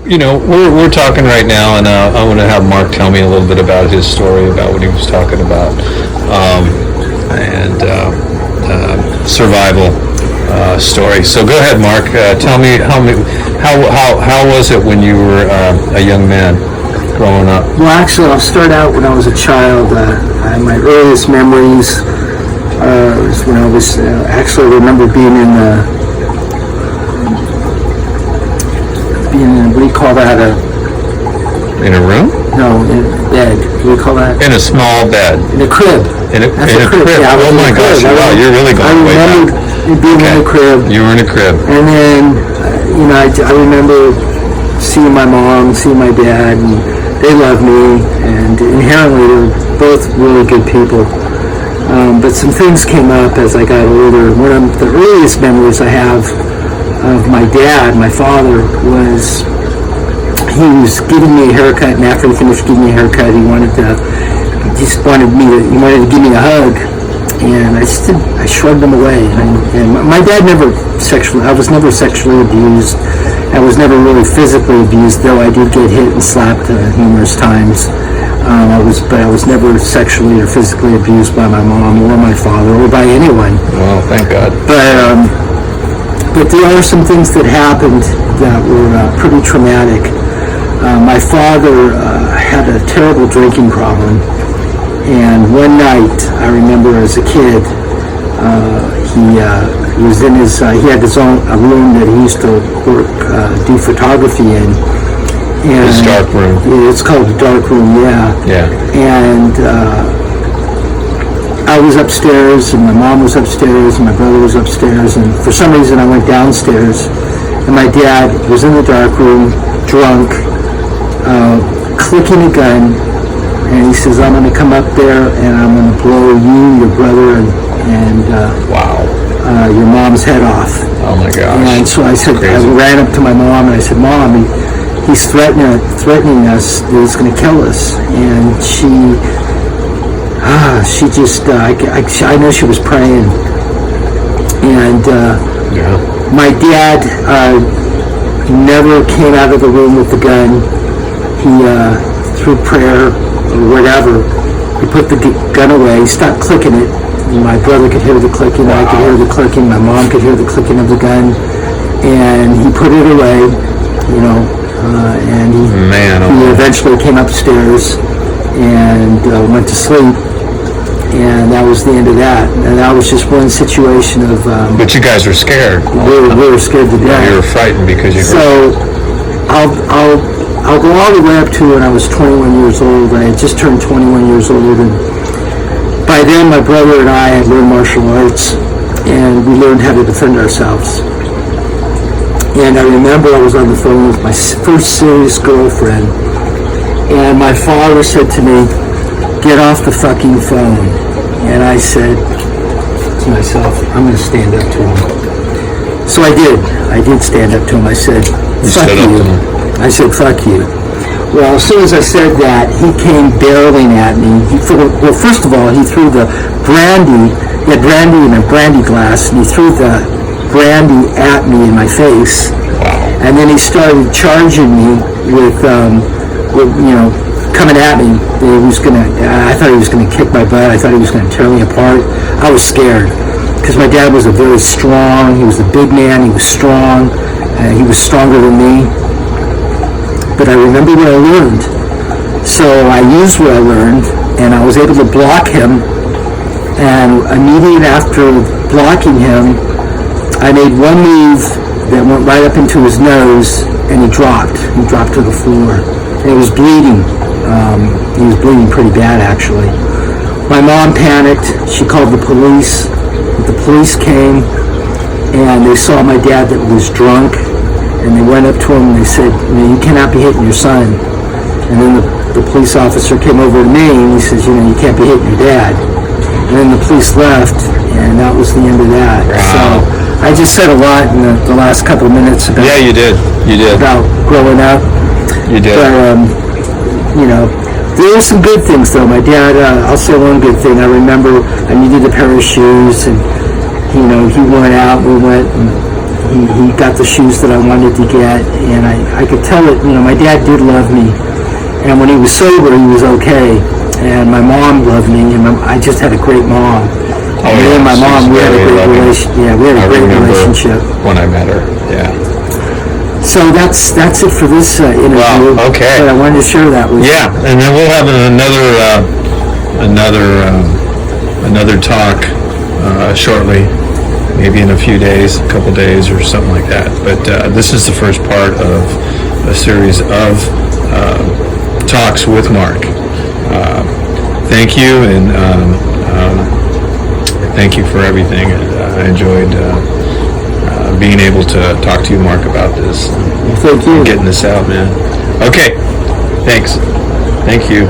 we're talking right now, and I'm going to have Mark tell me a little bit about his story, about what he was talking about, and survival story. So go ahead, Mark. Tell me how was it when you were a young man growing up? Well, actually, I'll start out when I was a child. My earliest memories was when I was actually I remember being in what do you call that? In a room? No, in a bed. What do you call that? In a small bed. In a crib. In a crib. Yeah, oh my gosh! Wow, you're really going way back. I remember being in a crib. You were in a crib. And then, I remember seeing my mom, seeing my dad, and they loved me, and inherently they were both really good people. But some things came up as I got older. One of the earliest memories I have of my dad, my father, was he was giving me a haircut, and after he finished giving me a haircut, he wanted to give me a hug, and I shrugged him away. And my dad I was never sexually abused. I was never really physically abused, though I did get hit and slapped numerous times. But I was never sexually or physically abused by my mom or my father or by anyone. Well, thank God. But there are some things that happened that were pretty traumatic. My father had a terrible drinking problem, and one night, I remember as a kid, he was in he had his own room that he used to do photography in. And his dark room. It's called the dark room, yeah. Yeah. And I was upstairs, and my mom was upstairs, and my brother was upstairs, and for some reason I went downstairs, and my dad was in the dark room, drunk, clicking a gun, and he says, "I'm going to come up there, and I'm going to blow you, your brother, and wow, your mom's head off." Oh my gosh! And so I ran up to my mom, and I said, "Mom, he's threatening us that he's going to kill us." And she just, I know she was praying. And my dad never came out of the room with the gun. He, through prayer or whatever, he put the gun away, stopped clicking it. My brother could hear the clicking, wow. I could hear the clicking, my mom could hear the clicking of the gun. And he put it away, and he eventually came upstairs and went to sleep. And that was the end of that. And that was just one situation of... but you guys were scared. We were scared to death. You were frightened because you... So, I'll go all the way up to when I was 21 years old. I had just turned 21 years old. And by then, my brother and I had learned martial arts. And we learned how to defend ourselves. And I remember I was on the phone with my first serious girlfriend. And my father said to me, "Get off the fucking phone." And I said to myself, I'm going to stand up to him. So I did. I did stand up to him. I said, "Fuck you." I said, "Fuck you." Well, as soon as I said that, he came barreling at me. Well, first of all, he threw the brandy. He had brandy in a brandy glass, and he threw the brandy at me in my face. Wow. And then he started charging me with coming at me. I thought he was gonna kick my butt. I thought he was gonna tear me apart. I was scared because my dad was he was a big man, he was strong, he was stronger than me. But I remember what I learned. So I used what I learned, and I was able to block him. And immediately after blocking him, I made one move that went right up into his nose, and he dropped. He dropped to the floor. And he was bleeding. He was bleeding pretty bad, actually. My mom panicked. She called the police. The police came, and they saw my dad that was drunk, and they went up to him and they said, "You cannot be hitting your son." And then the police officer came over to me, and he says, "You can't be hitting your dad." And then the police left, and that was the end of that. Wow. So I just said a lot in the last couple of minutes about... Yeah, you did. About growing up. You did. But, there were some good things, though. My dad, I'll say one good thing. I remember I needed a pair of shoes, and, he went out, we went and He got the shoes that I wanted to get, and I could tell it. My dad did love me, and when he was sober, he was okay. And my mom loved me, and I just had a great mom. Oh, Me and my she's mom, we had a very great loving. relation. Yeah, we had a I great remember relationship. when I met her. Yeah. So that's it for this interview. Wow, okay. But I wanted to share that with you. Yeah, and then we'll have another talk shortly, maybe in a few days, a couple days or something like that. But this is the first part of a series of talks with Mark. Thank you, and thank you for everything. I enjoyed being able to talk to you, Mark, about this. Thank you. Getting this out, man. Okay, thanks. Thank you.